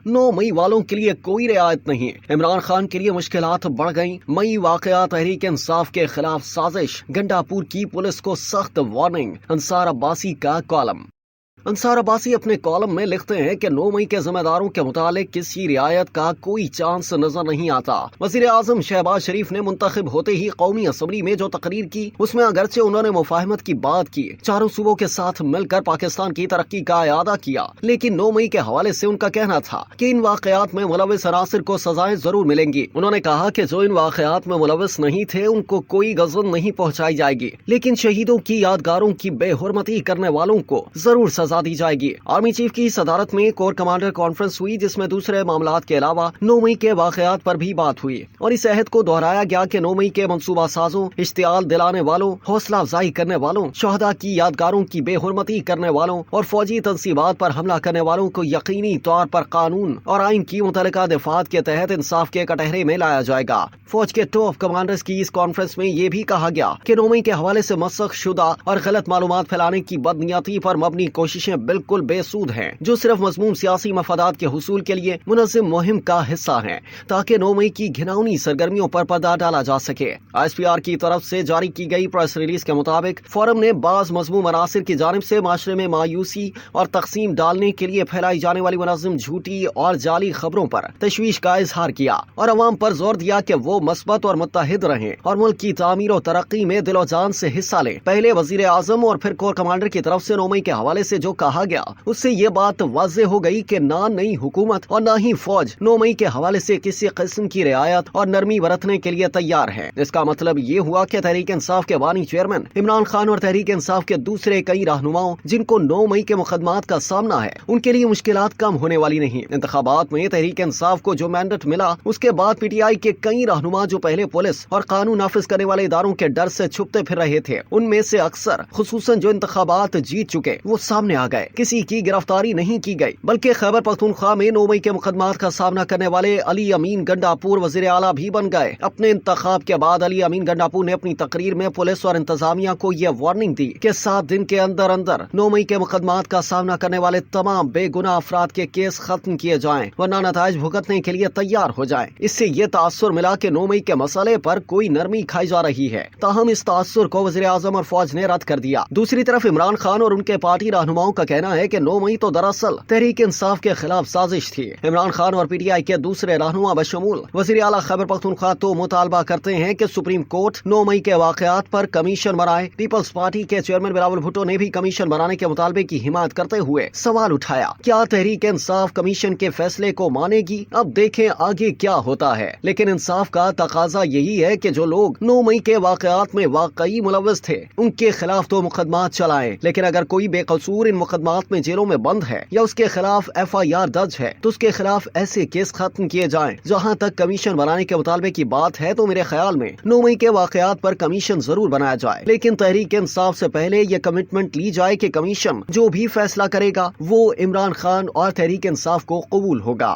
9 मई वालों के लिए कोई रियायत नहीं। इमरान खान के लिए मुश्किलात बढ़ गईं। मई वाकया तहरीक इंसाफ के खिलाफ साजिश, गंडापुर की पुलिस को सख्त वार्निंग। अंसार अब्बासी का कॉलम। अंसार अब्बासी अपने कॉलम में लिखते हैं कि 9 मई के जिम्मेदारों के मुतालिक किसी रियायत का कोई चांस नजर नहीं आता। वजीर आजम शहबाज शरीफ ने मुंतखब होते ही कौमी असम्बली में जो तकरीर की, उसमें अगरचे उन्होंने मुफाहमत की बात की, चारों सूबों के साथ मिलकर पाकिस्तान की तरक्की का इयादा किया, लेकिन 9 मई के हवाले से उनका कहना था कि इन वाकयात में मुलविस अनासिर को सजाएं जरूर मिलेंगी। उन्होंने कहा कि जो इन वाकयात में मुलविस नहीं थे उनको कोई गजब नहीं पहुँचाई जाएगी, लेकिन शहीदों की यादगारों की बेहुरमती करने वालों को जरूर सजा दी जाएगी। आर्मी चीफ की सदारत में कोर कमांडर कॉन्फ्रेंस हुई, जिसमें दूसरे मामलात के अलावा 9 मई के वाकयात पर भी बात हुई और इस अहद को दोहराया गया कि 9 मई के मंसूबा साजों, इश्तियाल दिलाने वालों, हौसला अफजाई करने वालों, शहदा की यादगारों की बेहुरमती करने वालों और फौजी तंसीबात पर हमला करने वालों को यकीनी तौर पर कानून और आइन की मुतल्लिका दफात के तहत इंसाफ के कटहरे में लाया जाएगा। फौज के टॉप कमांडर्स की इस कॉन्फ्रेंस में ये भी कहा गया कि 9 मई के हवाले से मसख शुदा और गलत मालूमात फैलाने की बदनीयती पर मबनी कोशिशें बिल्कुल बेसूद हैं, जो सिर्फ मज़मूम सियासी मफादात के हुसूल के लिए मुनज़्ज़म मुहिम का हिस्सा हैं, ताकि 9 मई की घिनौनी सरगर्मियों पर पर्दा डाला जा सके। ISPR की तरफ से जारी की गई प्रेस रिलीज के मुताबिक फोरम ने बाज़ मज़मूम अनासिर की जानिब से माशरे में मायूसी और तकसीम डालने के लिए फैलाई जाने वाली मुनज़्ज़म झूठी और जाली खबरों पर तशवीश का इजहार किया और अवाम पर जोर दिया कि वो मस्बत और मुत्तहिद रहें और मुल्क की तामीर और तरक्की में दिलो जान से हिस्सा लें। पहले वजीर आजम और फिर कोर कमांडर की तरफ से 9 मई के हवाले से जो कहा गया, उससे ये बात वाज़ेह हो गई कि ना नई हुकूमत और ना ही फौज 9 मई के हवाले से किसी किस्म की रियायत और नरमी बरतने के लिए तैयार है। इसका मतलब ये हुआ कि तहरीक इंसाफ के बानी चेयरमैन इमरान खान और तहरीक इंसाफ के दूसरे कई रहनुमाओं जिनको 9 मई के मुकदमात का सामना है, उनके लिए मुश्किलात कम होने वाली नहीं। इंतखाबात में तहरीक इंसाफ को जो मैंडेट मिला, उसके बाद PTI के कई रहनुमा जो पहले पुलिस और कानून नाफिज करने वाले इदारों के डर से छुपते फिर रहे थे, उनमें से अक्सर खुसूसन जो इंतखाबात जीत चुके वो सामने आ गए। किसी की गिरफ्तारी नहीं की गई, बल्कि खैबर पख्तूनख्वा में 9 मई के मुकदमात का सामना करने वाले अली अमीन गंडापुर वजीर आला भी बन गए। अपने इंतखाब के बाद अली अमीन गंडापुर ने अपनी तकरीर में पुलिस और इंतजामिया को यह वार्निंग दी कि 7 दिन के अंदर अंदर 9 मई के मुकदमात का सामना करने वाले तमाम बेगुनाह अफराद के केस खत्म किए जाएं, वरना नताइज भुगतने के लिए तैयार हो जाएं। इससे ये तासुर मिला कि 9 मई के मसले पर कोई नरमी खाई जा रही है, ताहम इस तासुर को वजीर आजम और फौज ने रद्द कर दिया। दूसरी तरफ इमरान खान और उनके पार्टी रहनुमाओं का कहना है कि 9 मई तो दरअसल तहरीक इंसाफ के खिलाफ साजिश थी। इमरान खान और PTI के दूसरे रहनुमा बशमूल वज़ीर आला खैबर पख्तूनख्वा तो मुतालबा करते हैं कि सुप्रीम कोर्ट 9 मई के वाकयात पर कमीशन बनाए। पीपल्स पार्टी के चेयरमैन बिलावल भुट्टो ने भी कमीशन बनाने के मुतालबे की हिमायत करते हुए सवाल उठाया, क्या तहरीक इंसाफ कमीशन के फैसले को मानेगी? अब देखें आगे क्या होता है। लेकिन इंसाफ का तकाजा यही है कि जो लोग 9 मई के वाकयात में वाकई मुलव्वस थे, उनके खिलाफ तो मुकदमात चलाएं, लेकिन अगर कोई बेकसूर इन मुकदमात में जेलों में बंद है या उसके खिलाफ FIR दर्ज है, तो उसके खिलाफ ऐसे केस खत्म किए जाएं। जहां तक कमीशन बनाने के मुतालबे की बात है, तो मेरे ख्याल में 9 मई के वाकयात पर कमीशन जरूर बनाया जाए, लेकिन तहरीक इंसाफ से पहले ये कमिटमेंट ली जाए कि कमीशन जो भी फैसला करेगा वो इमरान खान और तहरीक इंसाफ को कबूल होगा।